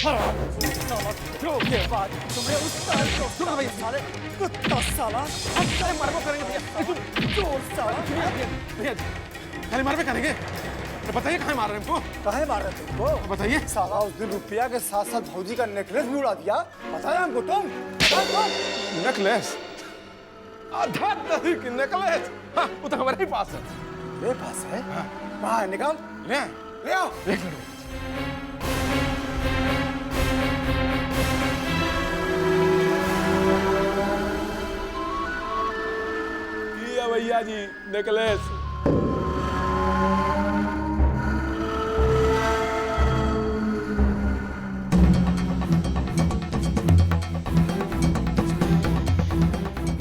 धोखेबाज, तुम्हें उस्ताद को सुना भाई साले कुत्ता साला हम साले मारबो करेंगे भैया तुम चोर साला भैया खाली मारबे करेंगे तो बताइए कहाँ मार रहे हैं हमको काहे मार रहे तुमको बताइए साला उस दिन रुपया के साथ साथ भौजी का नेकलेस भी उड़ा दिया बताया हमको तुम नेकलेस आधा दही की नेकलेस हाँ वो तो हमारे ही पास है मेरे पास है कहाँ है निकाल ले ले आओ देख लो ये भैया जी नेकलेस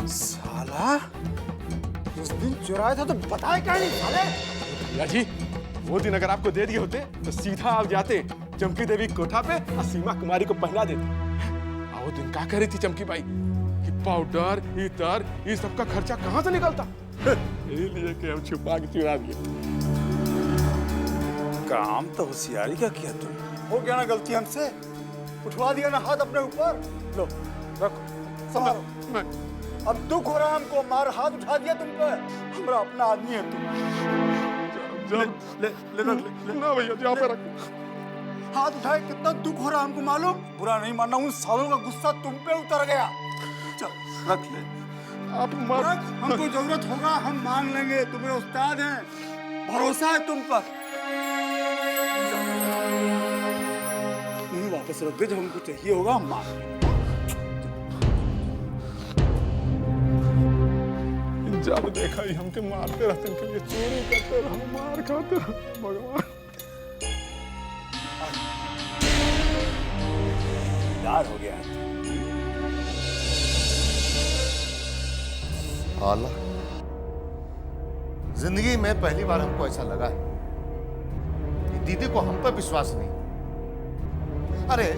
साला उस दिन चुराया था तो बताया क्या नहीं साले भैया जी वो दिन अगर आपको दे दिए होते तो सीधा आप जाते चमकी देवी कोठा पे और सीमा कुमारी को पहना देते वो दिन क्या कह रही थी चमकी बाई कि पाउडर इतर ये सब का खर्चा कहाँ से निकलता यही लिए कि हम छुपा के चुरा दिए काम तो होशियारी क्या किया तुम हो गया ना गलती हमसे उठवा दिया ना हाथ अपने ऊपर लो रखो संभालो मैं अब दुख हो रहा है हमको मार हाथ उठा दिया तुम पे हमारा अपना आदमी है तुम ले ले ले रख ले ना भैया जी आप रख हाथ उठाए कितना दुख हो रहा है हमको मालूम बुरा नहीं मानना उन सालों का गुस्सा तुम पे उतर गया चल रख ले आप मत रख हमको जरूरत होगा हम मांग लेंगे तुम्हारे उस्ताद हैं भरोसा है तुम पर नहीं वापस रख दे जब हमको चाहिए होगा हम मांग लेंगे जब देखा ही हमके मारते रहते इनके लिए चोरी करते रहो मार खाते रहो भगवान याद हो गया है आला जिंदगी में पहली बार हमको ऐसा लगा है कि दीदी को हम पर विश्वास नहीं। अरे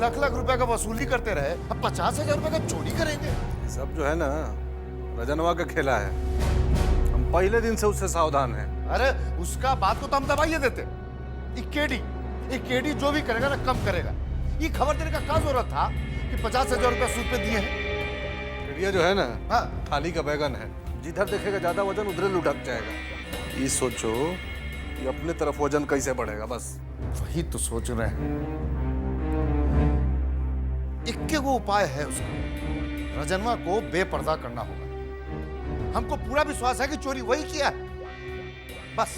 लाख लाख रुपए का वसूली करते रहे अब 50,000 रुपए का चोरी करेंगे। सब जो है ना रजनवा का खेला है हम पहले दिन से उससे सावधान हैं। अरे उसका बात को तो हम दबाइए देते। इकेडी जो भी करेगा ना कम करेगा। ये खबर देने का क्या जरूरत था कि 50,000 रुपए सूद पे दिए हैं। ये जो है ना हाँ थाली का बैगन है जिधर देखेगा ज्यादा वजन उधर लुढ़क जाएगा। ये सोचो कि अपने तरफ वजन कैसे बढ़ेगा बस वही तो सोच रहे हैं। इक्के वो उपाय है उसका रजनवा को बेपर्दा करना होगा। हमको पूरा विश्वास है कि चोरी वही किया है। बस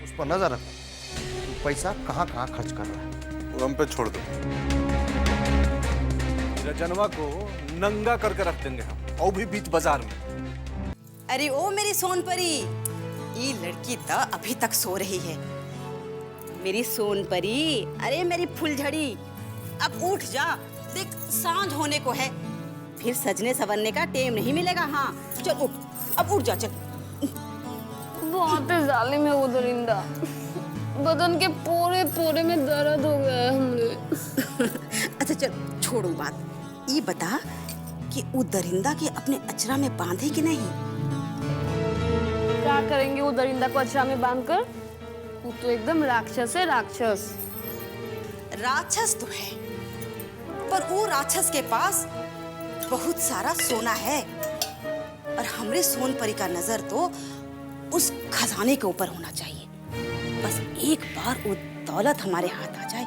उस पर नजर रखो पैसा कहाँ कहाँ खर्च कर रहा है वो हम पे छोड़ दो। रजनवा को नंगा करके रख देंगे हम और भी बीच बाजार में। अरे ओ मेरी सोनपरी ये लड़की तो अभी तक सो रही है मेरी सोनपरी। अरे मेरी फुलझड़ी अब उठ जा देख सांझ होने को है फिर सजने संवरने का टाइम नहीं मिलेगा। हाँ चल उठ अब उठ जा चल। बहुत ही जालिम है वो दरिंदा बदन के पूरे पूरे में दर्द हो गया है हमने। अच्छा चल छोड़ो बात ये बता कि वो दरिंदा के अपने अचरा में बांधे कि नहीं। क्या करेंगे वो दरिंदा को अचरा में बांधकर वो तो एकदम राक्षस है राक्षस। राक्षस तो है पर वो राक्षस के पास बहुत सारा सोना है और हमरे सोनपरी का नजर तो उस खजाने के ऊपर होना चाहिए। बस एक बार वो दौलत हमारे हाथ आ जाए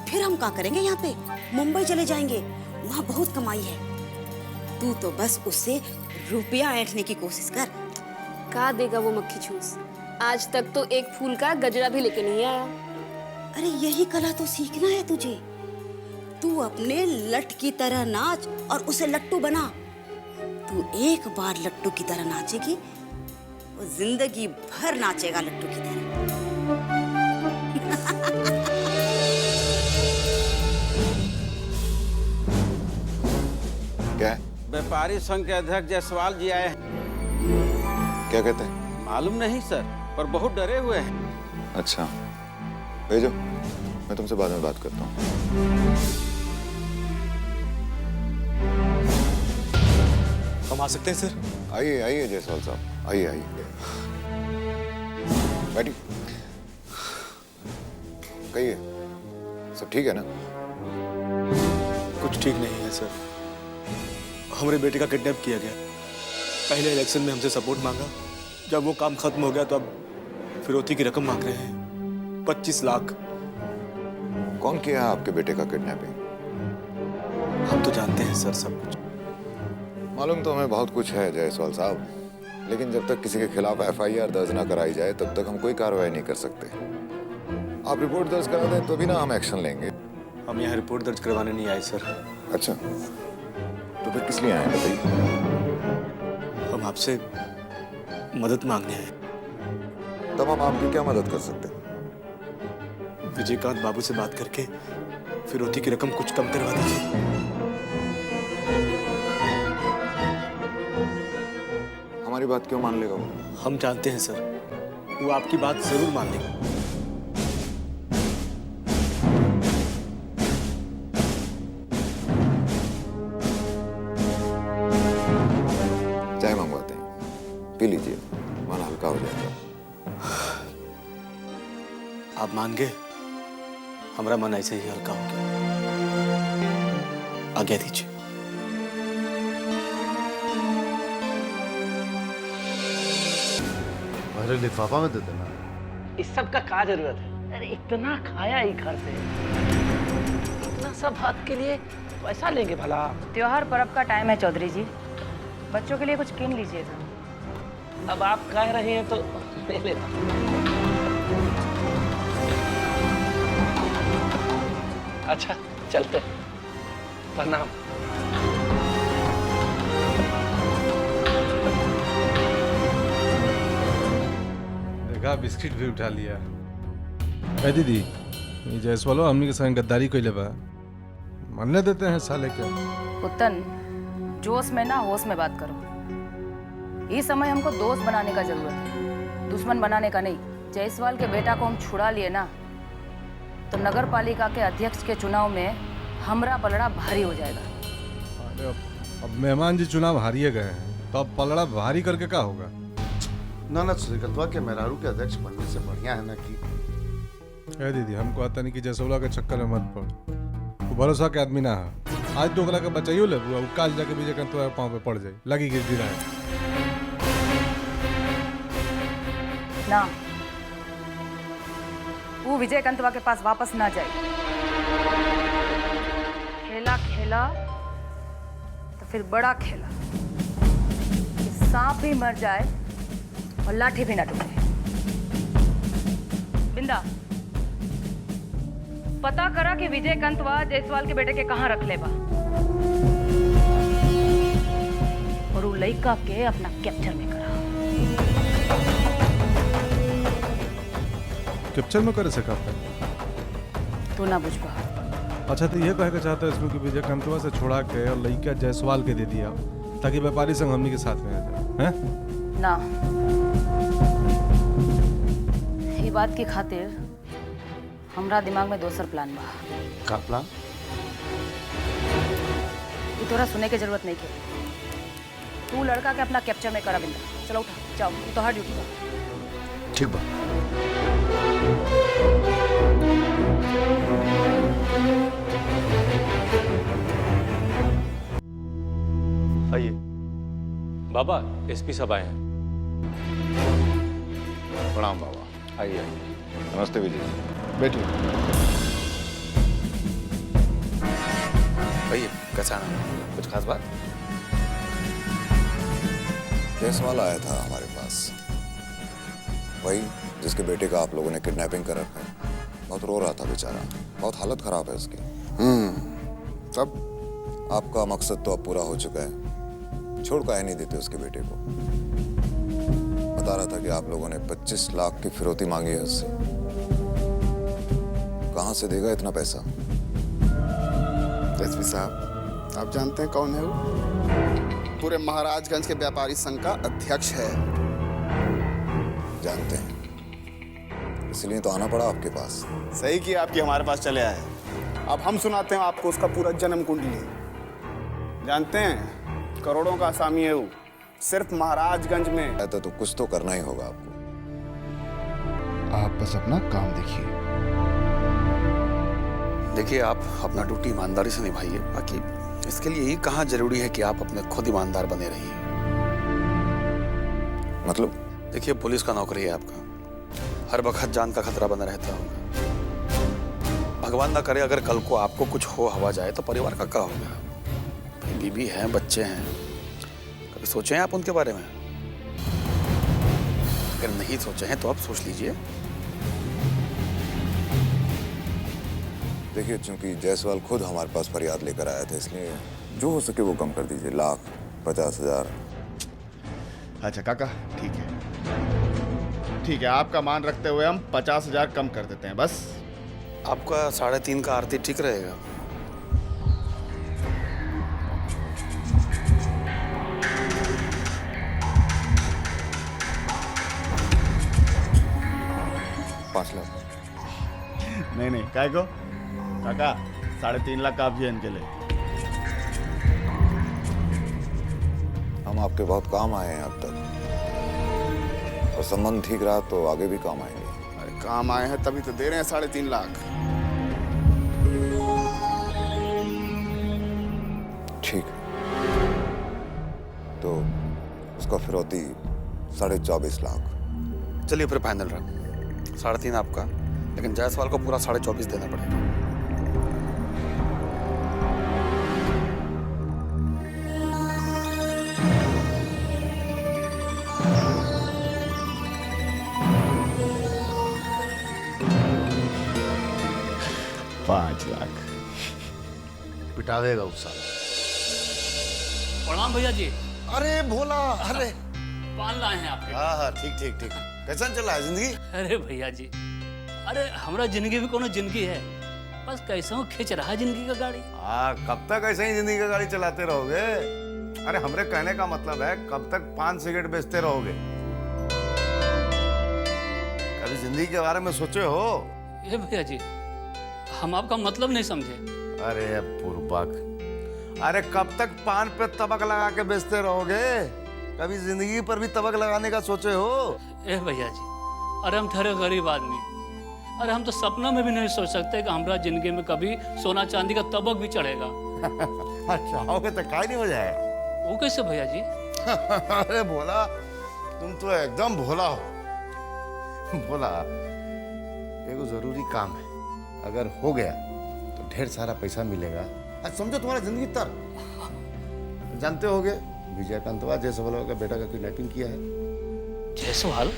फिर हम क्या करेंगे यहाँ पे मुंबई चले जाएंगे वहाँ बहुत कमाई है। तू तो बस उससे रुपया ऐंठने की कोशिश कर। क्या देगा वो मक्खी चूस आज तक तो एक फूल का गजरा भी लेके नहीं आया। अरे यही कला तो सीखना है तुझे। तू अपने लट की तरह नाच और उसे लट्टू बना। तू एक बार लट्टू की तरह नाचेगी वो जिंदगी भर नाचेगा लट्टू की तरह। क्या व्यापारी संघ के अध्यक्ष जायसवाल जी आए हैं। क्या कहते हैं? मालूम नहीं सर पर बहुत डरे हुए हैं। अच्छा भेजो मैं तुमसे बाद में बात करता हूँ। हम आ सकते हैं सर? आइए आइए जायसवाल साहब आइए आइए बैठिए। कहिए सब ठीक है ना? कुछ ठीक नहीं है सर। हमारे बेटे का किडनैप किया गया। पहले इलेक्शन में हमसे सपोर्ट मांगा, जब वो काम खत्म हो गया तो अब फिरौती की रकम मांग रहे हैं, 25 लाख। कौन किया आपके बेटे का किडनैपिंग? हम तो जानते हैं सर सब कुछ। मालूम तो हमें बहुत कुछ है जायसवाल साहब, लेकिन जब तक किसी के खिलाफ FIR दर्ज ना कराई जाए तब तक हम कोई कार्रवाई नहीं कर सकते। आप रिपोर्ट दर्ज करा दें तो भी ना हम एक्शन लेंगे। हम यहाँ रिपोर्ट दर्ज करवाने नहीं आए सर। अच्छा, तो फिर किस लिए आए बताइए? हम आपसे मदद मांगने आए। तब हम आपकी क्या मदद कर सकते हैं? विजयकांत बाबू से बात करके फिरौती की रकम कुछ कम करवा दीजिए। हमारी बात क्यों मान लेगा वो? हम जानते हैं सर, वो आपकी बात जरूर मान लेगा। चाय मंगवाते हैं, पी लीजिए, मन हल्का हो जाएगा। आप मान गए, हमारा मन ऐसे ही हल्का हो गया। आज्ञा दीजिए। अरे लिफाफा में दे देना। इस सब का क्या जरूरत है? अरे इतना खाया ही घर से, इतना सब हाथ के लिए पैसा लेंगे भला? त्योहार पर्व का टाइम है चौधरी जी, बच्चों के लिए कुछ किन लीजिएगा। अब आप कह रहे हैं तो ले लेना। अच्छा चलते हैं। प्रणाम। देखा, बिस्किट भी उठा लिया। अरे दीदी, ये जायसवाल हमनी के संग गद्दारी कइले बा, मानने देते हैं साले के। पुतन, जोश में ना होश में बात करो। इस समय हमको दोस्त बनाने का जरूरत है, दुश्मन बनाने का नहीं। जायसवाल के बेटा को हम छुड़ा लिए ना तो नगर पालिका के अध्यक्ष के चुनाव में हमरा पलड़ा भारी हो जाएगा। अरे अब मेहमान जी चुनाव हारिए गए हैं तो अब पलड़ा भारी करके क्या होगा? ना श्रीकंतवा के मेहरारू के अध्यक्ष बनने से बढ़िया है ना कि। अरे दीदी, हमको आता नहीं कि जायसवाल के चक्कर में मत पड़। वो भरोसा के आदमी ना है। आज तो ओकरा के बचाइयो ले बुआ, काल जाके विजयकांतवा के पाँव पे पड़ जाए, लगी गिर गिरा है ना। वो विजयकांतवा के पास वापस ना जाए। खेला खेला तो फिर बड़ा खेला। सांप भी मर जाए और लाठी भी ना टूटे। बिंदा, पता करा कि विजयकांतवा जायसवाल के बेटे के कहाँ रख ले बा और वो लड़का के अपना कैप्चर में करा। कैप्चर में करे से करता तू ना बुझ पा। अच्छा, तो ये कहे के चाहता है इसमें कि विजयकांतवा से छोड़ा के और लड़का जायसवाल के दे दिया ताकि व्यापारी संग हमनी के साथ में आ जाए, हैं? ना, ये बात की खातिर हमरा दिमाग में दूसर प्लान बा। का प्लान? ये तोरा सुने के जरूरत नहीं के। तू लड़का के अपना कैप्चर में करा। बिंदा, चलो उठा, जाओ, ये तो हर ड्यूटी बा। ठीक बा। आइए। बाबा, SP साहब आए हैं। प्रणाम बाबा। आइए। नमस्ते विजय। बैठिए। भैया कैसा ना, कुछ खास बात? जायसवाल आया था हमारे पास, वही जिसके बेटे का आप लोगों ने किडनैपिंग कर रखा है। बहुत रो रहा था बेचारा, बहुत हालत खराब है उसकी। तब आपका मकसद तो अब पूरा हो चुका है, छोड़ काहे नहीं देते उसके बेटे को। बता रहा था कि आप लोगों ने 25 लाख की फिरौती मांगी है उससे। कहां से देगा इतना पैसा? SP साहब, आप जानते हैं कौन है वो? पूरे महाराजगंज के व्यापारी संघ का अध्यक्ष है। जानते हैं, इसलिए तो आना पड़ा आपके पास। सही किया आपकी हमारे पास चले आए। अब हम सुनाते हैं आपको उसका पूरा जन्म कुंडली। जानते हैं, करोड़ों का असामी है वो, सिर्फ महाराजगंज में। तो कुछ तो करना ही होगा आपको। आप बस अपना काम देखिए। देखिए, आप अपना ड्यूटी ईमानदारी से निभाइए। बाकी इसके लिए ही कहाँ जरूरी है कि आप अपने खुद ईमानदार बने रहिए। मतलब? देखिए, पुलिस का नौकरी है आपका, हर वक्त जान का खतरा बना रहता होगा। भगवान ना करे अगर कल को आपको कुछ हो हवा जाए तो परिवार का क्या होगा? बीवी हैं, बच्चे हैं, कभी सोचे हैं आप उनके बारे में? अगर नहीं सोचे हैं तो आप सोच लीजिए। देखिए, चूंकि जायसवाल खुद हमारे पास फरियाद लेकर आया था, इसलिए जो हो सके वो कम कर दीजिए। 1,50,000। अच्छा काका, ठीक है ठीक है, आपका मान रखते हुए हम 50,000 कम कर देते हैं बस। आपका 3.5 का आरती ठीक रहेगा। $5 लाख। नहीं काय को काका, 3.5 लाख काफी है इनके लिए। हम आपके बहुत काम आए हैं अब तक, और संबंध ठीक रहा तो आगे भी काम आएंगे। अरे काम आए हैं तभी तो दे रहे हैं 3.5 लाख। ठीक, तो उसका फिरौती 24.5 लाख। चलिए फिर फाइनल रहा, 3.5 आपका, लेकिन जायसवाल को पूरा 24.5 देना पड़ेगा। $5 लाख पिटावेगा उस साल। प्रणाम भैया जी। अरे भोला, अरे पान लाए हैं आपके। हाँ ठीक ठीक ठीक। कैसा चल रहा है जिंदगी? अरे भैया जी, अरे हमारा जिंदगी भी कोनो जिंदगी है, बस कैसे हो खींच रहा है जिंदगी का गाड़ी। कब तक ऐसे ही जिंदगी का गाड़ी चलाते रहोगे? अरे हमरे कहने का मतलब है, कब तक पान सिगरेट बेचते रहोगे? कभी जिंदगी के बारे में सोचे हो? ये भैया जी, हम आपका मतलब नहीं समझे। अरे पुरबक, अरे कब तक पान पे तबक लगा के बेचते रहोगे? कभी जिंदगी पर भी तबक लगाने का सोचे हो? ए भैया जी, अरे हम ठहरे गरीब आदमी, अरे हम तो सपना में भी नहीं सोच सकते कि हमारा जिंदगी में कभी सोना चांदी का तबक भी चढ़ेगा। चाहोगे तो काय नहीं हो जाए। वो कैसे भैया जी? अरे भोला, तुम तो एकदम भोला हो। भोला, एक जरूरी काम है, अगर हो गया तो ढेर सारा पैसा मिलेगा। आज समझो तुम्हारा जिंदगी तर। जानते होगे विजयकांतवा जायसवाल का बेटा का किडनैपिंग किया है। जायसवाल?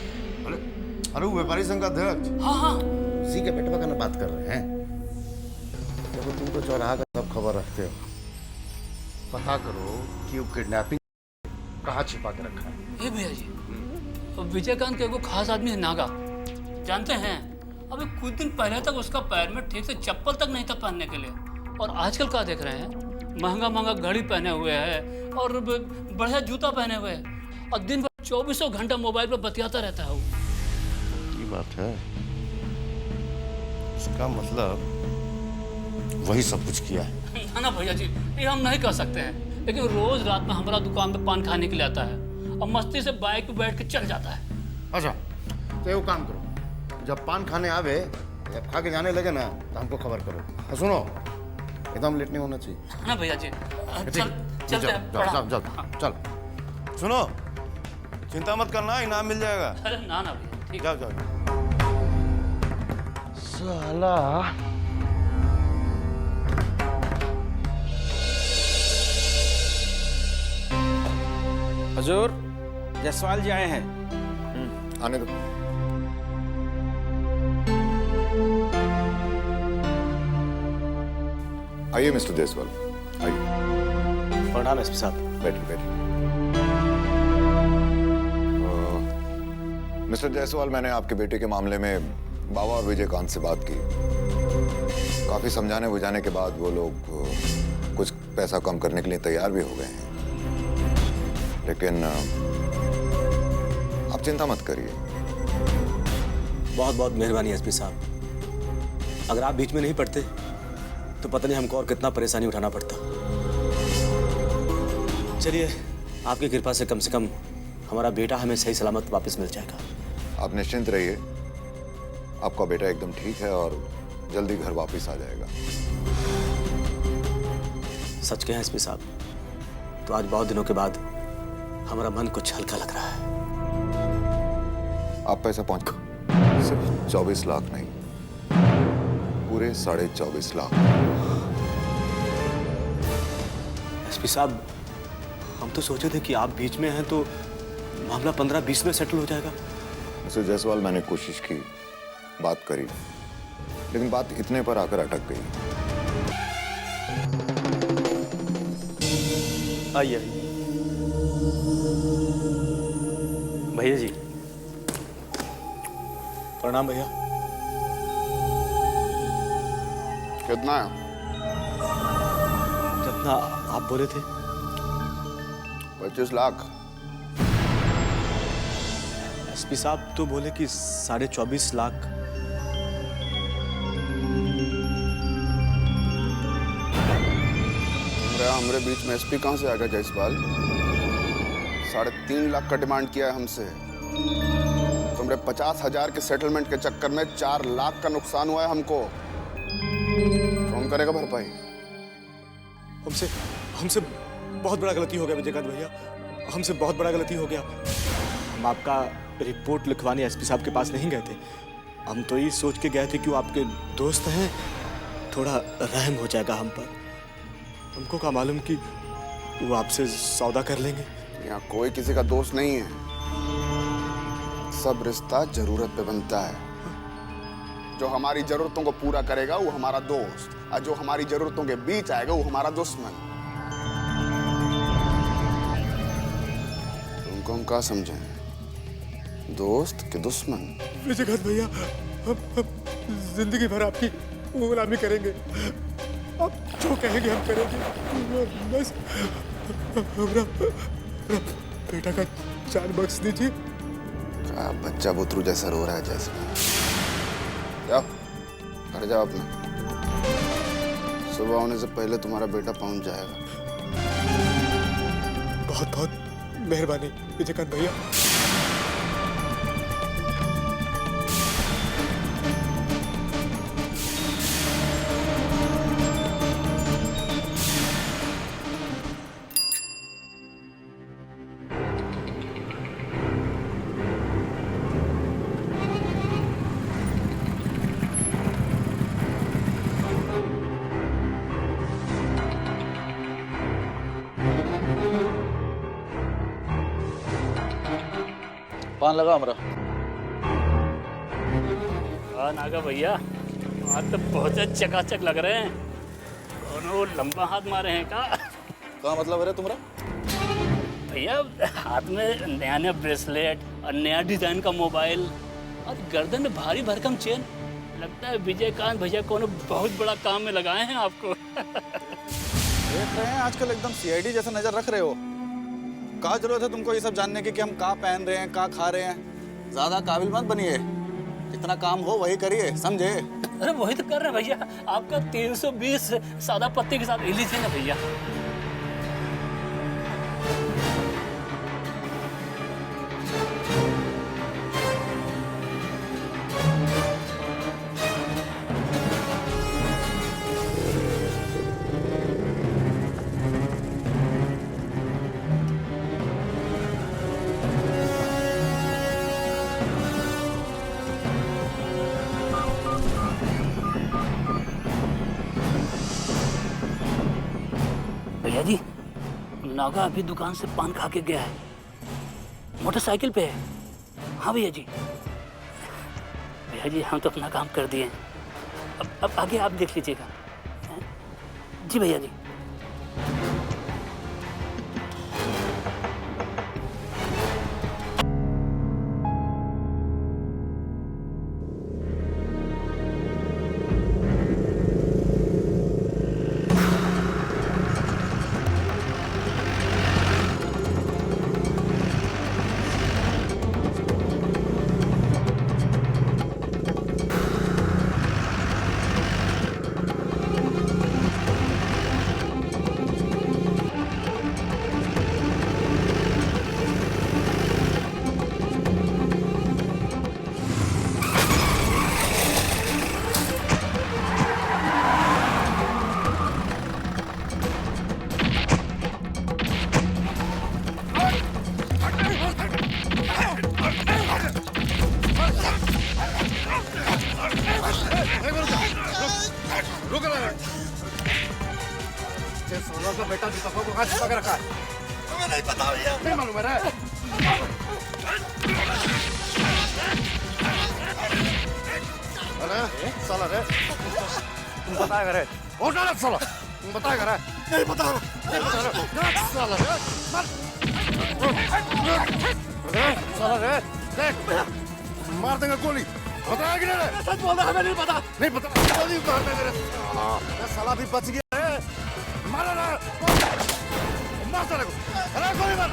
अरे वो व्यापारी संघ का अध्यक्ष। हाँ, उसी के बेटवा का बात कर रहे हैं। देखो, तुम तो चौराहा का सब खबर रखते हो, पता करो कि वो किडनैपिंग कहाँ छिपा के रखा है। ए भैया जी, विजयकांत के वो खास आदमी है नागा, जानते हैं? अभी कुछ दिन पहले तक उसका पैर में ठीक से चप्पल तक नहीं था पहनने के लिए, और आजकल क्या देख रहे हैं? महंगा महंगा घड़ी पहने हुए है और बढ़िया जूता पहने हुए है, और दिन भर 24 घंटा मोबाइल पर बतियाता रहता है वो। ये बात है, इसका मतलब वही सब कुछ किया है। ना भैया जी, ये हम नहीं कह सकते हैं, लेकिन रोज रात में हमारा दुकान पे पान खाने के लिए आता है और मस्ती से बाइक पे बैठ के चल जाता है। अच्छा, तो ये काम करो, जब पान खाने आवे या खा के जाने लगे ना तो हमको खबर करो। और सुनो, एकदम लेट नहीं होना चाहिए। ना भैया जी, चलते हैं। चल सुनो, चिंता मत करना, इनाम मिल जाएगा। अरे ना भैया, ठीक। जाओ साला। हुजूर, जायसवाल जी आए हैं। आने दो। आइए मिस्टर जायसवाल, आइए। प्रणाम एसपी साहब। बैठिए बैठिए। मिस्टर जायसवाल, मैंने आपके बेटे के मामले में बाबा और विजयकांत से बात की। काफी समझाने बुझाने के बाद वो लोग कुछ पैसा कम करने के लिए तैयार भी हो गए हैं, लेकिन आप चिंता मत करिए। बहुत बहुत मेहरबानी एसपी साहब, अगर आप बीच में नहीं पड़ते तो पता नहीं हमको और कितना परेशानी उठाना पड़ता। चलिए, आपकी कृपा से कम हमारा बेटा हमें सही सलामत वापस मिल जाएगा। आप निश्चिंत रहिए, आपका बेटा एकदम ठीक है और जल्दी घर वापस आ जाएगा। सच कहें एसपी साहब, तो आज बहुत दिनों के बाद हमारा मन कुछ हल्का लग रहा है। आप पैसा पहुंच सिर्फ 24 लाख नहीं, पूरे 24.5 लाख। एसपी साहब, हम तो सोचे थे कि आप बीच में हैं तो मामला 15-20 में सेटल हो जाएगा। मिस्टर जायसवाल, मैंने कोशिश की, बात करी, लेकिन बात इतने पर आकर अटक गई। आइए भैया जी। प्रणाम भैया। कितना है? जितना आप बोले थे। 25 लाख। एसपी साहब तो बोले कि 24.5 लाख। हमारे बीच में एसपी कहां से आ गया जायसवाल? 3.5 लाख का डिमांड किया है हमसे। तुमरे 50,000 के सेटलमेंट के चक्कर में 4 लाख का नुकसान हुआ है हमको। कौन करेगा भरपाई? हमसे बहुत बड़ा गलती हो गया विजयकांत भैया, हमसे बहुत बड़ा गलती हो गया। हम आपका रिपोर्ट लिखवाने एसपी साहब के पास नहीं गए थे। हम तो ये सोच के गए थे कि वो आपके दोस्त हैं, थोड़ा रहम हो जाएगा हम पर। हमको क्या मालूम कि वो आपसे सौदा कर लेंगे। यहाँ कोई किसी का दोस्त नहीं है। सब रिश्ता जरूरत पे बनता है। जो हमारी जरूरतों को पूरा करेगा वो हमारा दोस्त, और जो हमारी जरूरतों के बीच आएगा वो हमारा दुश्मन। तुमको हम क्या समझे, दोस्त के दुश्मन? विजयकांत भैया, हम जिंदगी भर आपकी गुलामी करेंगे। आप जो कहेंगे हम करेंगे। बस हमरा बेटा का जान बख्श दीजिए। क्या बच्चा बुतरू जैसा रो रहा है जैसे। जाओ घर जाओ अपने, सुबह होने से पहले तुम्हारा बेटा पहुंच जाएगा। बहुत बहुत मेहरबानी विजयकांत भैया। पान लगा हमरा। हाँ नागा भैया, आप तो बहुत चकाचक लग रहे हैं। दोनों लंबा हाथ मारे हैं का? क्या मतलब है तुम्हारा? भैया हाथ में नया नया ब्रेसलेट और नया डिजाइन का मोबाइल और गर्दन में भारी भरकम चेन। लगता है विजयकांत भैया को बहुत बड़ा काम में लगाए हैं आपको। देख रहे हैं आजकल एकदम सीआईडी जैसा नजर रख रहे हो। क्या जरूरत है तुमको ये सब जानने की कि हम कहाँ पहन रहे हैं, कहाँ खा रहे हैं? ज्यादा काबिल मत बनिए, जितना काम हो वही करिए, समझे? अरे वही तो कर रहे भैया, आपका 320 सादा पत्ते के साथ इली थी ना भैया। भैया जी, नागा अभी दुकान से पान खा के गया है, मोटरसाइकिल पे है। हाँ भैया जी। भैया जी हम तो अपना काम कर दिए। अब आगे आप देख लीजिएगा। जी भैया जी। रुक रहा है। सोलह का बेटा दीपक को कहाँ छिपा के रखा है? तुम्हें नहीं पता भैया? नहीं मालूम है रे? अरे साला रे, तुम बताया करे? और ना साला, तुम बताया करे? नहीं पता, नहीं पता रे, साला रे, अरे साला रे, देख, मार देंगे गोली। बताया कि नहीं? सच बोल रहा है, हमें नहीं पता। नहीं पता, गोली मार देंगे रे। साला भी बच गया रे, मारो ना, मार साले को, अरे गोली मार।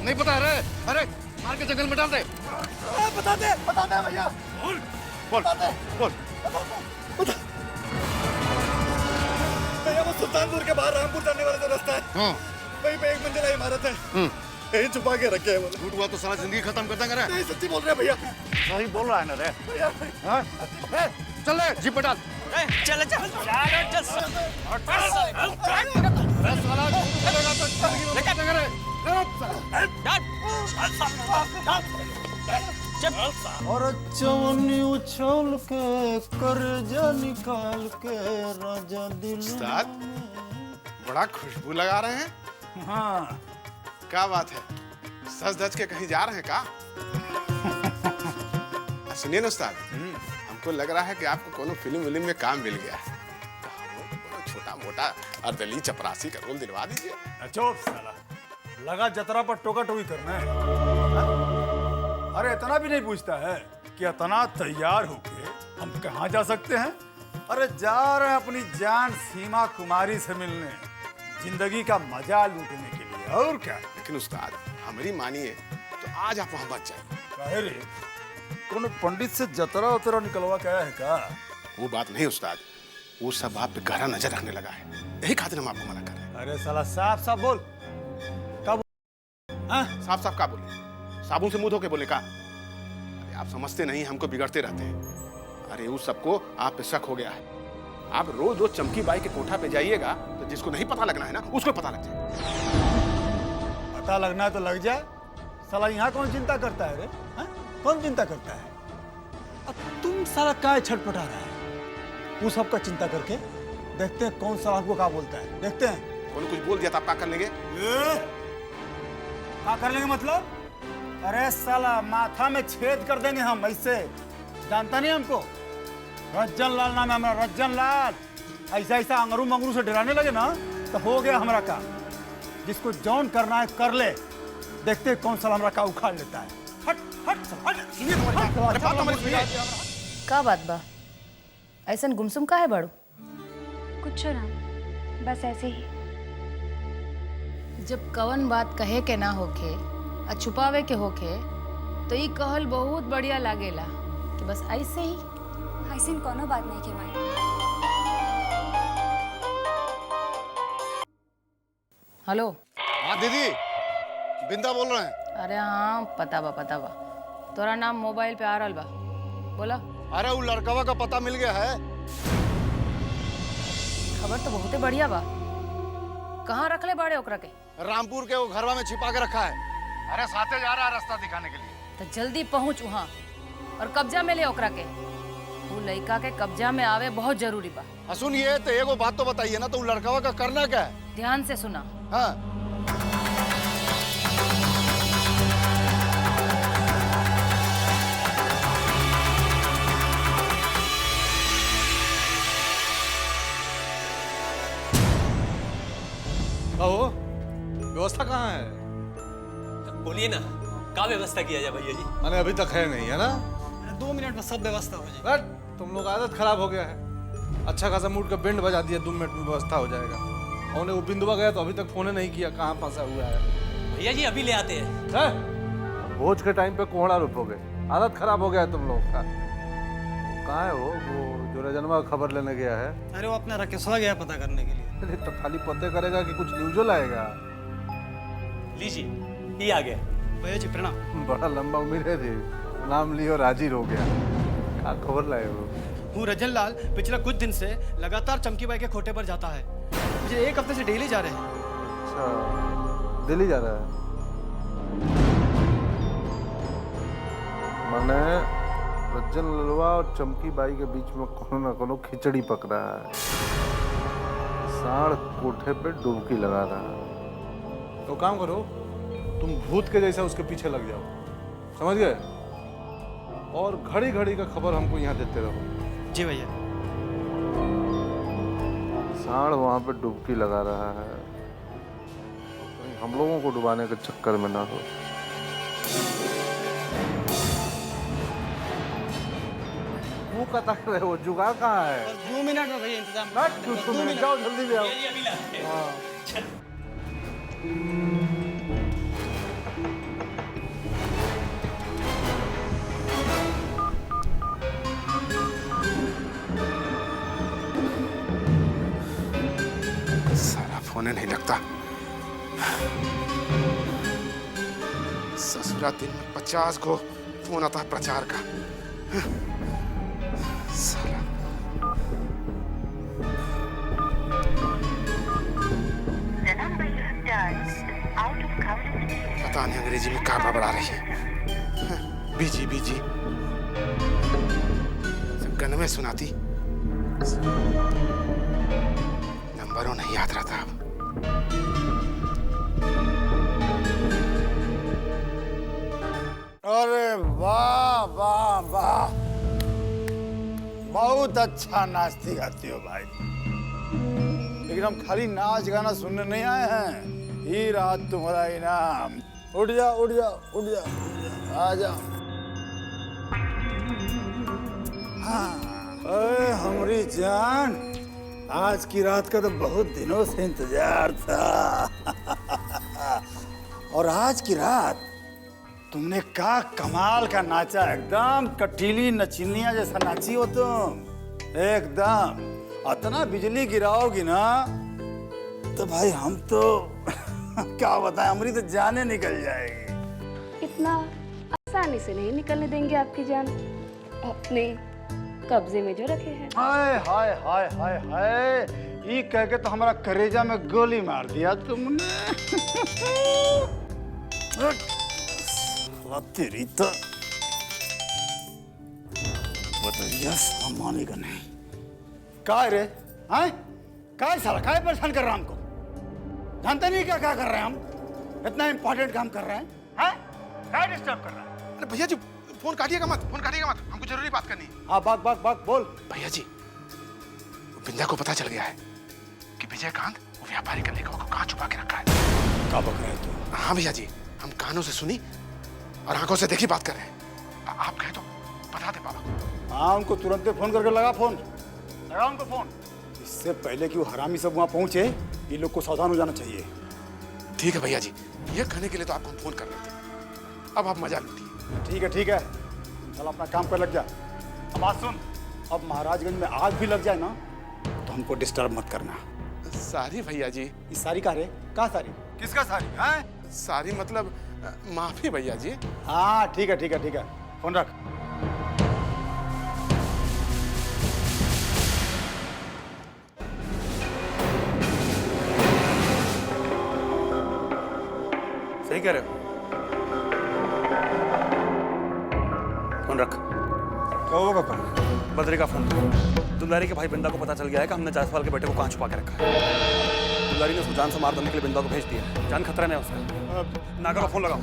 नहीं पता रे, अरे मार के जंगल में डाल दे। बता दे भैया। बोल बोल बोल। भैया वो सुल्तानपुर के बाहर रामपुर जाने वाला जो रास्ता है, वहीं पे एक मंजिला इमारत है, यही छुपा के रखे है वो। झूठ हुआ तो सारा जिंदगी खत्म कर देंगे रे। नहीं सच्ची बोल रहे भैया। सही बोल रहा है ना रे। हाँ? चल ले जीप पे डाल। चल चल और चवन्नी उछल के कर्जा निकाल के राजा दिल। उस्ताद बड़ा खुशबू लगा रहे हैं। हाँ क्या बात है, सज धज के कहीं जा रहे हैं का? सुनिए ना उस्ताद, हमको लग रहा है कि आपको कोनो फिल्म में काम मिल गया है। छोटा मोटा अर्दली चपरासी का रोल दिलवा दीजिए। चुप साला, लगा जतरा पर टोका टोकी करना है। अरे इतना भी नहीं पूछता है कि इतना तैयार होके हम कहाँ जा सकते हैं? अरे जा रहे हैं अपनी जान सीमा कुमारी से मिलने, जिंदगी का मजा लूटने के लिए, और क्या। लेकिन उस्ताद हमारी मानिए तो आज आप वहाँ बच जाइए। काहे रे, कौन पंडित से जतरा उतरा निकलवा के आया है का? वो बात नहीं उस्ताद, वो सब आप पे गहरा नजर रखने लगा है, यही खातिर हम आपको मना कर रहे हैं। अरे साला साफ साफ बोल, कब? साफ साफ का बोले? साबुन से मुंह धो के बोले का? अरे आप समझते नहीं, हमको बिगड़ते रहते हैं। अरे उस सबको आप पे शक हो गया है। आप रोज रोज चमकी बाई के कोठा पे जाइएगा तो जिसको नहीं पता लगना है ना, उसको पता लग जाए। पता लगना है तो लग जाए। साला यहाँ कौन चिंता करता है रे? हा? कौन चिंता करता है? अब तुम साला क्या छटपटा रहा है? वो सबका चिंता करके देखते हैं कौन सा आपको क्या बोलता है, देखते हैं। कौन कुछ बोल दिया तो आप क्या कर लेंगे? क्या कर लेंगे मतलब? अरे साला माथा में छेद कर देंगे हम, ऐसे। जानता नहीं हमको? रज्जन लाल नाम है हमारा, रज्जन लाल। ऐसा ऐसा अंगरू मंगरू से डराने लगे ना तो हो गया हमारा काम। जिसको जौन करना है कर ले, देखते हैं कौन सा हमारा का उखाड़ लेता है। हट हट का बात बा? ऐसन गुमसुम का है बड़ू? कुछ ना, बस ऐसे ही। जब कवन बात कहे के ना होखे आ छुपावे के होखे तो ये कहल बहुत बढ़िया लागेला कि बस ऐसे ही। ऐसे कोनो बात नहीं के माई। हेलो। हाँ दीदी, बिंदा बोल रहे हैं। अरे हाँ पता बा। तोरा नाम मोबाइल पे आ रहा बा, बोला। अरे वो लड़कवा का पता मिल गया है। खबर तो बहुते बढ़िया बा। कहाँ रखले बाड़े ओकरा के? रामपुर के वो घरवा में छिपा के रखा है। अरे साथे जा रहा है रास्ता दिखाने के लिए। तो जल्दी पहुँच वहाँ और कब्जा में ले ओकरा के। वो लड़का के कब्जा में आवे बहुत जरूरी बा। सुनिए तो एगो बात तो बताइए ना, तो वो लड़कवा का करना क्या है? ध्यान से सुना। हाँ। आओ, व्यवस्था कहाँ है? बोलिए ना, क्या व्यवस्था किया जाए भैया जी? मैंने अभी तक है नहीं, है ना? 2 मिनट में सब व्यवस्था हो जाएगी। बट तुम लोग आदत खराब हो गया है। अच्छा खासा मूड का बैंड बजा दिया, 2 मिनट में व्यवस्था हो जाएगा। और वो बिंदुआ गया तो अभी तक फोन नहीं किया, कहाँ फंसा हुआ है। भैया जी अभी ले आते हैं। भोज के टाइम पे कोहड़ा रुकोगे, आदत खराब हो गया है तुम लोग का। कहाँ है वो जो रजनवा खबर लेने गया है? अरे वो अपना रकेशवा गया पता करने के लिए। अरे तो खाली पते करेगा कि कुछ न्यूज़ो लाएगा? लीजिए, ये आ गया। भैया जी प्रणाम। बड़ा लंबा उम्र है रे, नाम लियो और हाजिर हो गया। क्या खबर लाए वो? हूँ रजन लाल, पिछला कुछ दिन से लगातार चमकी बाई के खोटे पर जाता है। मुझे 1 हफ्ते से डेली जा रहे हैं। अच्छा, दिल्ली जा रहा है? मैंने रज्जन ललवा और चमकी बाई के बीच में कोनो ना कोनो खिचड़ी पक रहा है। साढ़ कोठे पे डुबकी लगा रहा है। तो काम करो, तुम भूत के जैसा उसके पीछे लग जाओ, समझ गए? और घड़ी घड़ी का खबर हमको यहाँ देते रहो। जी भैया। साढ़ वहाँ पे डुबकी लगा रहा है, कहीं हम लोगों को डुबाने के चक्कर में ना हो। मुंह का तक रहे हो, जुगाड़ कहाँ है? 2 मिनट में भैया इंतजाम। 2 मिनट, जाओ जल्दी ले आओ। हाँ। सारा फोन नहीं लगता। ससुरा दिन में 50 को फोन आता है प्रचार का। साला पता नहीं अंग्रेजी में क्या बड़बड़ा रही है। बीजी बीजी गन में सुनाती, नंबरों नहीं याद रहता अब। अरे वाह वाह वाह, बहुत अच्छा नाचती गाती हो भाई। लेकिन हम खाली नाच गाना सुनने नहीं आए हैं। ही रात तुम्हारा इनाम। उठ जाओ उठ जाओ उठ जाओ, आ जाओ। हाँ, अरे हमारी जान, आज की रात का तो बहुत दिनों से इंतजार था। और आज की रात तुमने क्या कमाल का नाचा, एकदम कटीली नचनिया जैसा नाची हो तुम, एकदम। इतना बिजली गिराओगी ना तो भाई हम तो क्या बताएं, हमारी तो जाने निकल जाएगी। इतना आसानी से नहीं निकलने देंगे आपकी जान, अपने कब्जे में जो रखे हैं। हाय हाय हाय हाय हाय, ये कह के तो हमारा करेजा में गोली मार दिया तुमने। तेरी तो बताइए, सामान्य का नहीं। काय रे, हाँ? काय साला, काय परेशान कर रहा हमको? जानते नहीं क्या क्या कर रहे हैं हम? इतना इंपॉर्टेंट काम कर रहे हैं, हाँ? काय डिस्टर्ब कर रहा है? अरे भैया जी, फोन काटिएगा मत, फोन काटिएगा मत, हमको जरूरी बात करनी है। हाँ, बाग बाग बाग बोल। भैया जी, बिंदा को पता चल गया है कि विजयकांत वो व्यापारी करने को कहाँ छुपा के रखा है। क्या बक रहे तू? हाँ भैया जी, हम कानों से सुनी और आंखों से देखी बात कर रहे हैं। आप कहें तो बता दे पापा को। हाँ, उनको तुरंत फोन करके लगा फोन, लगा उनको फोन। इससे पहले कि वो हरामी सब वहाँ पहुँचे, ये लोग को सावधान हो जाना चाहिए। ठीक है भैया जी, ये कहने के लिए तो आपको हम फोन कर रहे थे। अब आप मजा लूटिए। ठीक है ठीक है, चल अपना काम पर लग जा। अब बात सुन, अब महाराजगंज में आग भी लग जाए ना तो हमको डिस्टर्ब मत करना। सारी भैया जी। इस सारी का रे? कहाँ सारी? किसका सारी? हाँ? सारी मतलब माफी भैया जी। हाँ ठीक है ठीक है ठीक है, फोन रख। सही कह रहे हो, फोन रख। होगा फोन? बद्री का फोन। दुलारी के भाई बिंदा को पता चल गया है कि हमने जायसवाल के बेटे को कहाँ छुपा के रखा है। दुलारी ने उसको जान से मार देने के लिए बिंदा को भेज दिया। जान खतरा में है उसका। नागर को फोन लगाओ।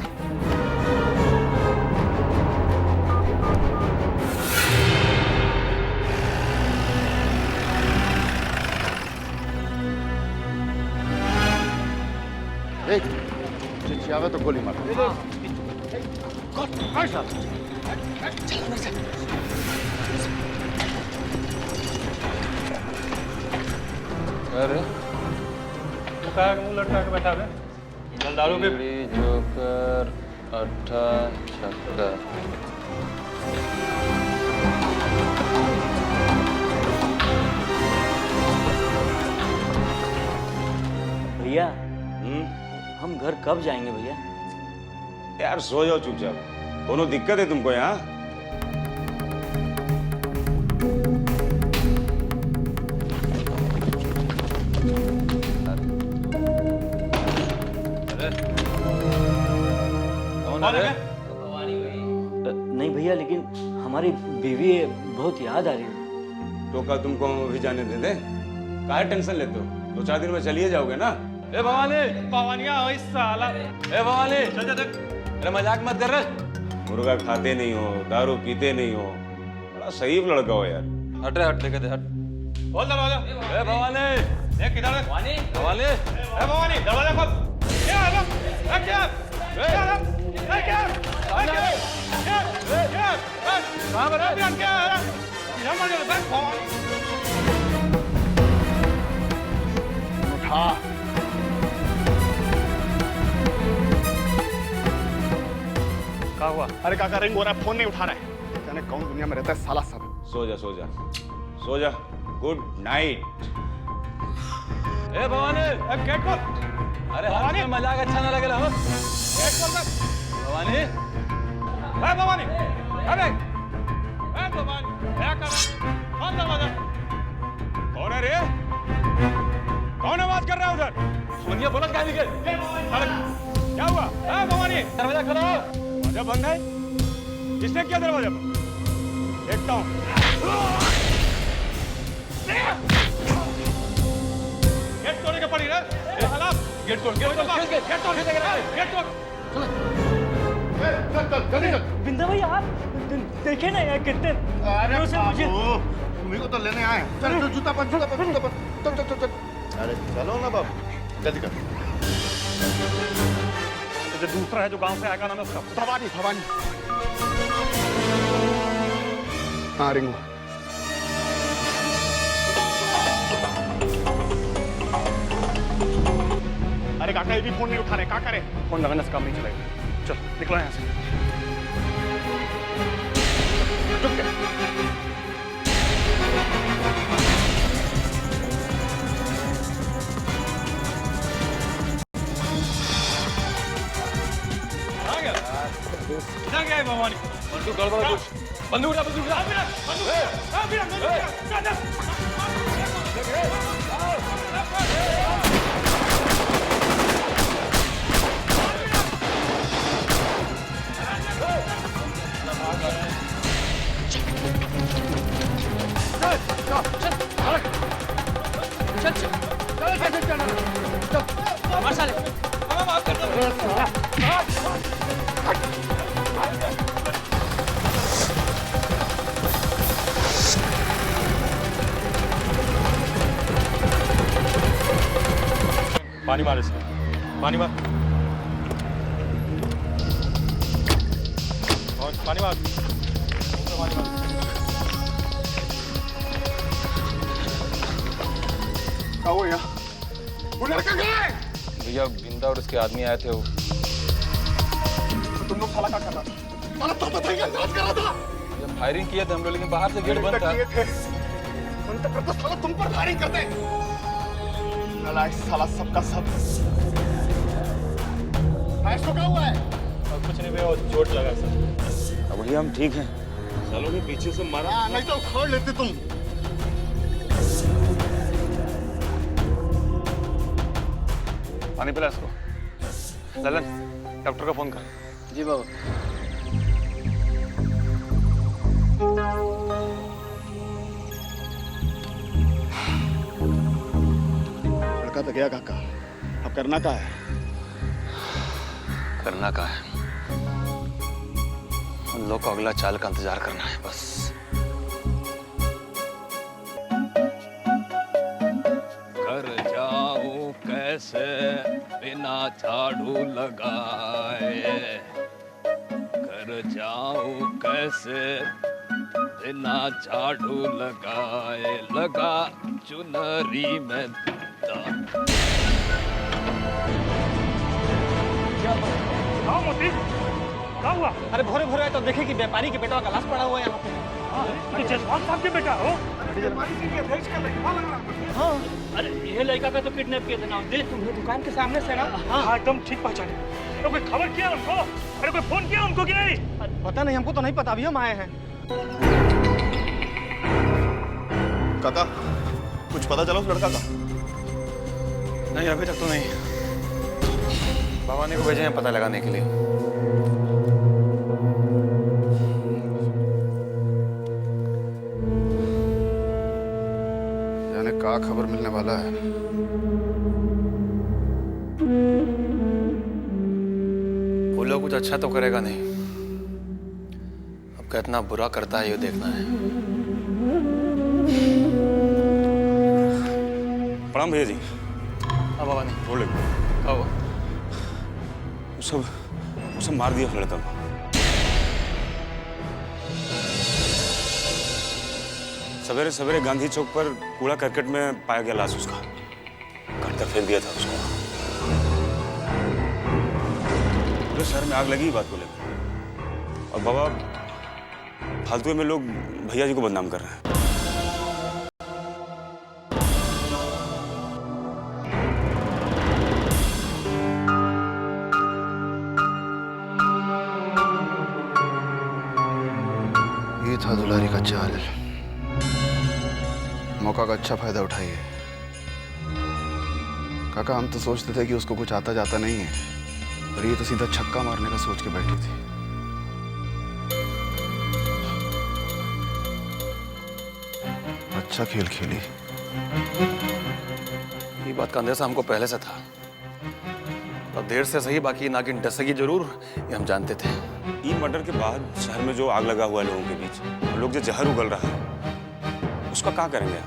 देख, चिचियावे तो गोली मार। अरे तू कहा मुंह लटका के बैठा है? चल दारू पे। जोकर, अट्ठा, छक्का। भैया, हम घर कब जाएंगे भैया? यार सो जाओ चुपचाप, कोनो दिक्कत है तुमको यहाँ? नहीं भैया, लेकिन हमारी बहुत याद आ रही है। तो क्या तुमको भी जाने दे दे? काहे टेंशन लेते हो? 2-4 दिन में चलिए जाओगे ना? ए भवानी, भवानिया ओए साला। ए भवानी, चल चल अरे मजाक मत कर रहे। मुर्गा खाते नहीं हो, दारू पीते नहीं हो, बड़ा सही लड़का हो यार। हट रे, हट देखे दे, हट। खोल दरवाजा। ए भवानी, देख किधर है? भवानी, भवानी, ए भवानी, दरवाजा खोल। क्या है? क्या? क्या है? क्या? कहाँ पर है? क्या है? यहाँ मर गया भवानी। उठा। क्या हुआ? अरे काका रिंग हो रहा है, फोन नहीं उठा रहा है। जाने कौन दुनिया में रहता है साला सब। सो जा, सो जा, सो जा। Good night. ए भवानी, गेट खोल। अरे भवानी मजाक अच्छा ना लगेला हो। गेट खोल कर। भवानी, ए भवानी, अबे, ए भवानी, क्या कर रहा है? खोल दरवाजा। कौन है रे? कौन आवाज कर रहा है उधर? सोनिया बोला क्या निकल? क्या हुआ? ए भवानी, दरवाजा खोलो। दरवाजा बंद है? किसने किया दरवाजा बंद? देखता हूँ। गेट तोड़ने के पड़ी रे? गेट तोड़, गेट तोड़, गेट तोड़, गेट तोड़। जल्दी चल। बिंदा भैया आप देखे ना यार कितने अरे से मुझे तुम्ही को तो लेने आए। चल चल, जूता पहन, जूता पहन, जूता पहन। चल चल चल चल। अरे चलो ना बाबू, जल्दी कर। जो दूसरा है जो गांव से आएगा ना उसका भवानी, भवानी। हाँ रिंगू। अरे काका ये भी फोन नहीं उठा रहे, क्या करे? फोन लगाने से काम नहीं चलेगा। चल निकलो यहाँ से। चुप क्या? इधर क्या है भवानी? बंदूक गड़बड़ कुछ। बंदूक उठा, बंदूक उठा। पानी मार इसको, पानी मार, पानी मार, पानी मार। क्या हुआ यहाँ? वो लड़का कहाँ है? भैया बिंदा और उसके आदमी आए थे वो। तुम लोग साला क्या कर रहा था? साला तो बताइए, अंदाज कर रहा था। भैया फायरिंग किए थे हम लोग, लेकिन बाहर से गेट बंद था। मन तक करता साला तुम पर फायरिंग करते। नालायक साला सबका सब। इसको क्या हुआ है? कुछ नहीं भैया, चोट लगा सर। अब भैया हम ठीक हैं। सालों के पीछे से मारा। नहीं तो उखाड़ लेते तुम। पानी पिला इसको। ललन, डॉक्टर का फोन कर। जी बाबू। लड़का तो गया काका, अब करना क्या है? करना क्या है? उन लोग को अगला चाल का इंतजार करना है बस। घर जाऊं कैसे बिना झाड़ू लगाए, घर जाऊं कैसे बिना झाड़ू लगाए, लगा चुनरी में हाँ मोती, क्या हुआ? अरे भोरे भोरे आए तो देखे कि व्यापारी के बेटा का लाश पड़ा हुआ है यहाँ पे। तो जसवंत साहब के बेटा हो? हाँ। अरे ये लड़का का तो किडनैप किया था ना, देख तुम्हें दुकान के सामने से ना। हाँ एकदम ठीक पहचाने। तो कोई खबर किया उनको? अरे कोई फोन किया उनको कि नहीं? पता नहीं, हमको तो नहीं पता, अभी हम आए हैं। काका कुछ पता चला उस लड़का का? नहीं अभी तक तो नहीं। भवानी को भेजे हैं पता लगाने के लिए। क्या खबर मिलने वाला है? फूलो कुछ अच्छा तो करेगा नहीं। अब कितना बुरा करता है ये देखना है। प्रणाम भैया जी। हाँ बाबा नहीं बोले आओ। वो सब मार दिया उस लड़का को। सवेरे सवेरे गांधी चौक पर कूड़ा करकट में पाया गया लाश उसका। काट कर फेंक दिया था उसको। पूरे शहर में आग लगी ही बात को लेकर। और बाबा फालतू में लोग भैया जी को बदनाम कर रहे हैं। ये था दुलारी का चाल। मौका का अच्छा फायदा उठाइए। काका हम तो सोचते थे कि उसको कुछ आता जाता नहीं है, पर ये तो सीधा छक्का मारने का सोच के बैठी थी। अच्छा खेल खेली। ये बात का अंदेशा हमको पहले से था। और देर से सही, बाकी नागिन डसेगी जरूर, ये हम जानते थे। ई मर्डर के बाद शहर में जो आग लगा हुआ है लोगों के बीच, लोग जो जहर उगल रहा है, उसका क्या करेंगे?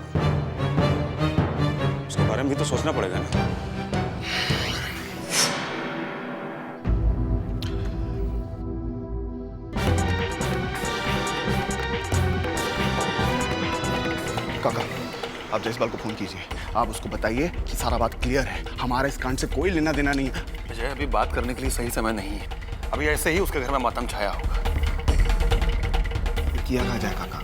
उसके बारे में भी तो सोचना पड़ेगा ना। काका आप जयसवाल को फोन कीजिए। आप उसको बताइए कि सारा बात क्लियर है, हमारा इस कांड से कोई लेना देना नहीं है। विजय अभी बात करने के लिए सही समय नहीं है। अभी ऐसे ही उसके घर में मातम छाया होगा। किया कहा जाए काका?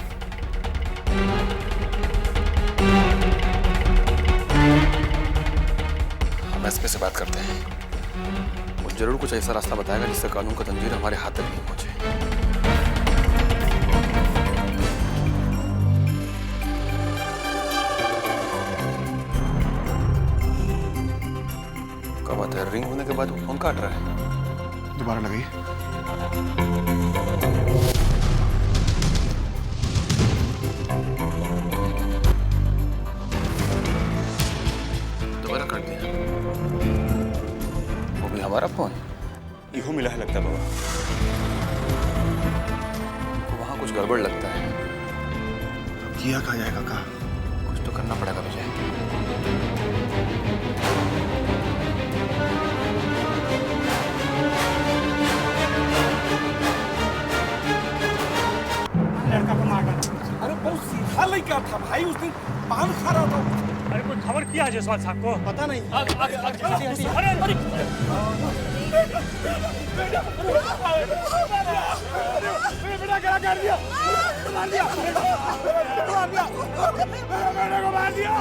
हम एसपी से बात करते हैं। वो जरूर कुछ ऐसा रास्ता बताएगा जिससे कानून का तंजीर हमारे हाथ तक नहीं पहुंचे। क्या बात है, रिंग होने के बाद वो फोन काट रहा है? दोबारा लगाइए। दोबारा काट दिया। वो भी हमारा फोन? इहो मिला है लगता है बाबा। वहां कुछ गड़बड़ लगता है। अब किया कहा जाए काका? कुछ तो करना पड़ेगा विजय। लड़का को मार डाला। अरे बहुत सीधा लड़का था भाई, उस दिन पान खा रहा था। अरे कोई खबर किया है जयसवाल साहब को? पता नहीं। बेटा क्या कर दिया? मार दिया, मार दिया, बेटे को मार दिया।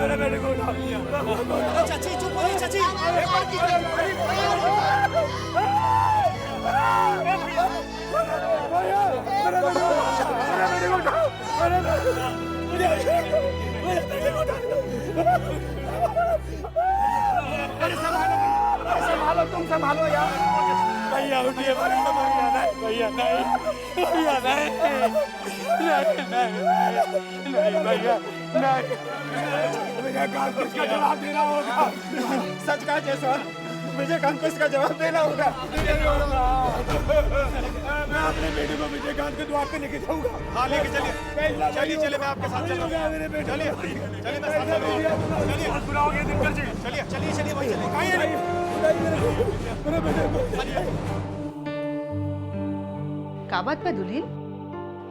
मेरे बेटे को उठा दिया। चाची चुप हो, चाची। संभालो, तुम संभालो यार। भैया उठिए, भैया नहीं, भैया नहीं, नहीं भैया नहीं। विजयकांत को इसका जवाब देना होगा। सच कहा जयसवाल, विजयकांत को इसका जवाब देना होगा। मैं अपने बेटे को विजयकांत के द्वार पे लेके जाऊंगा। हाँ लेके चलिए, चलिए चलिए, मैं आपके साथ चलूंगा। मेरे बेटे चलिए, चलिए मैं साथ चलूंगा। चलिए बहुत बुरा हो गया दिन कर। चलिए चलिए चलिए भाई, चलिए। मेरे बेटे को का बात पे दुल्हीन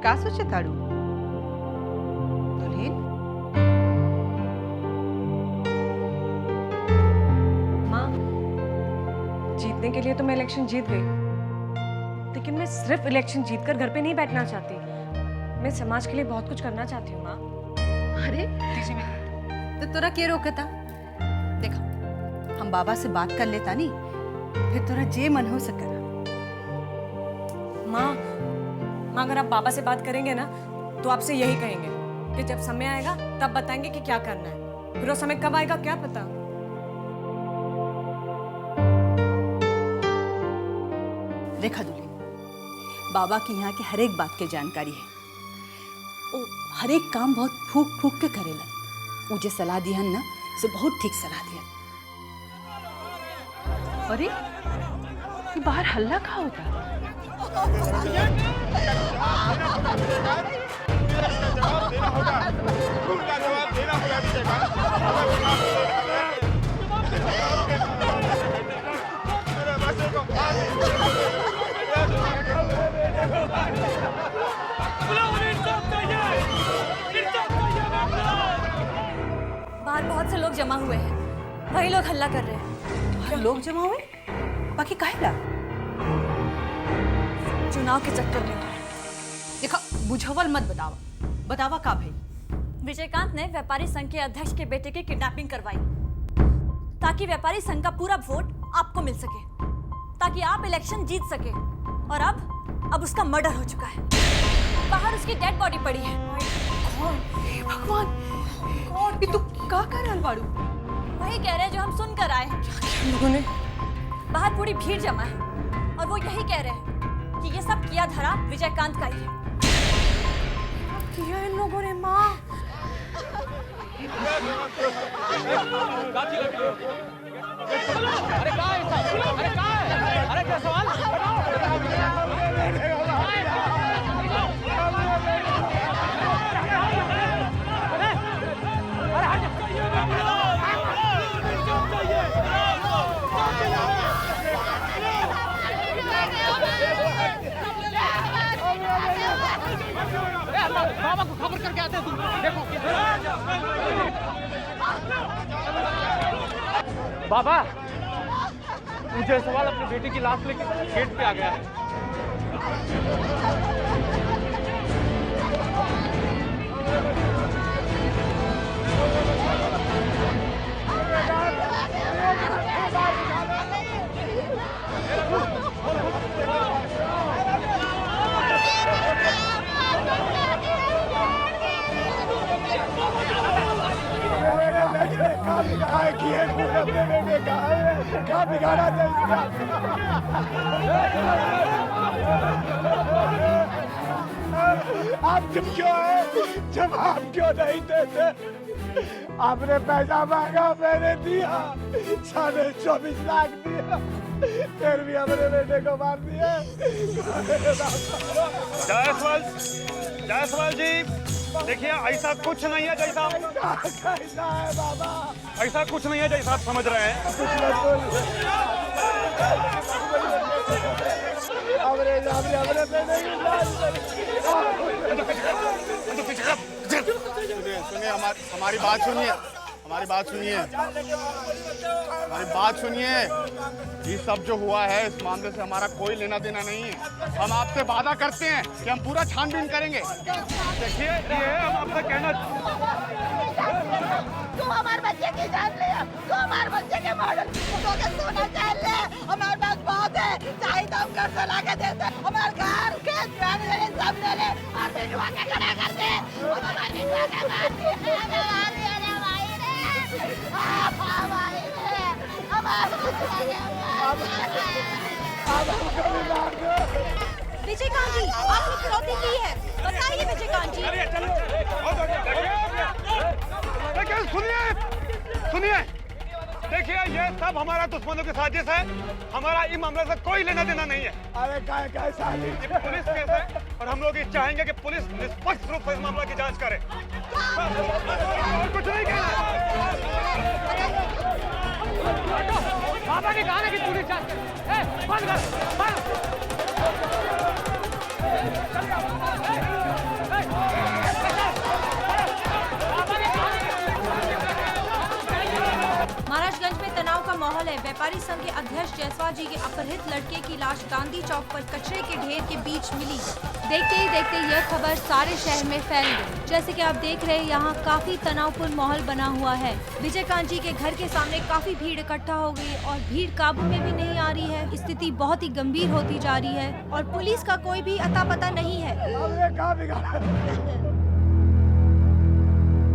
का सोचे ताड़ू? दुल्हीन माँ, जीतने के लिए तो मैं इलेक्शन जीत गई, लेकिन मैं सिर्फ इलेक्शन जीतकर घर पे नहीं बैठना चाहती। मैं समाज के लिए बहुत कुछ करना चाहती हूँ माँ। अरे तो तोरा के रोकता? देखा हम बाबा से बात कर लेता नहीं, फिर तोरा जे मन हो सके। माँ, अगर आप बाबा से बात करेंगे ना तो आपसे यही कहेंगे कि कि जब समय आएगा तब बताएंगे कि क्या करना है। फिर वो समय कब आएगा क्या पता। देखा दूल्हे, बाबा की यहाँ के हर एक बात के जानकारी है। वो हर एक काम बहुत फूक फूक के करेला। वो जो सलाह दिहन ना, से बहुत ठीक सलाह दिहन। अरे ये बाहर हल्ला कहाँ होता? बाहर बहुत से लोग जमा हुए हैं, वही लोग हल्ला कर रहे हैं। लोग जमा हुए? बाकी काहेला? चुनाव के चक्कर में। देखा, बुझावल मत बतावा। बतावा का भाई? विजयकांत ने व्यापारी संघ के अध्यक्ष के बेटे की किडनैपिंग करवाई ताकि व्यापारी संघ का पूरा वोट आपको मिल सके, ताकि आप इलेक्शन जीत सके। और अब उसका मर्डर हो चुका है। बाहर उसकी डेड बॉडी पड़ी है। हे भगवान, कौन? ये तू क्या कर रहल बाड़ू? वही कह रहे हैं जो हम सुनकर आए हैं। लोगों ने बाहर पूरी भीड़ जमा है और वो यही कह रहे हैं कि ये सब किया धरा विजयकांत का ही है। किया इन लोगों ने माँ। अरे कहाँ है साहब? अरे कहाँ है? अरे क्या सवाल? बाबा को खबर करके आते हैं तुम। देखो बाबा, मुझे सवाल अपने बेटे की लाश लेके गेट पे आ गया है। आप चुप क्यों है? जवाब क्यों नहीं देते? आपने पैसा मांगा, मैंने दिया। 24.5 लाख दिया, फिर भी हमने बेटे को मार दिया। जायसवाल जी, देखिए ऐसा कुछ नहीं है जैसा कैसा है बाबा? ऐसा कुछ नहीं है जैसा आप समझ रहे हैं। सुनिए, हमारी बात सुनिए। हमारी बात सुनिए। हमारी बात सुनिए। ये सब जो हुआ है, इस मामले से हमारा कोई लेना देना नहीं है। हम आपसे वादा करते हैं कि हम पूरा छानबीन करेंगे। देखिए, ये हम आपसे कहना, तू हमारे बच्चे की जान ले, तू हमारे बच्चे के मॉडल तो के सोना जान ले। हमारे पास बहुत है, चाहे तो हम घर से ला के देते। हमारे घर खेत सब ले ले और भिजवा के खड़ा कर दे। हमारे भिजवा के मार दिए, विजयकांत जी, आपने फिरौती की है, बताइए विजयकांत जी। सुनिए, देखिए ये सब हमारा दुश्मनों की साजिश है। हमारा इस मामले से कोई लेना देना नहीं है। अरे क्या साजिश? ये पुलिस केस है और हम लोग ये चाहेंगे कि पुलिस निष्पक्ष रूप से इस मामले की जांच करे। और कुछ नहीं कहना। बाबा ने कहा ना कि पुलिस जांच करे। बंद कर। महाराजगंज में तनाव का माहौल है। व्यापारी संघ के अध्यक्ष जायसवाल जी के अपहृत लड़के की लाश गांधी चौक पर कचरे के ढेर के बीच मिली। देखते ही देखते यह खबर सारे शहर में फैल गई। जैसे कि आप देख रहे हैं, यहाँ काफी तनावपूर्ण माहौल बना हुआ है। विजयकांत जी के घर के सामने काफी भीड़ इकट्ठा हो गई और भीड़ काबू में भी नहीं आ रही है। स्थिति बहुत ही गंभीर होती जा रही है और पुलिस का कोई भी अता पता नहीं है।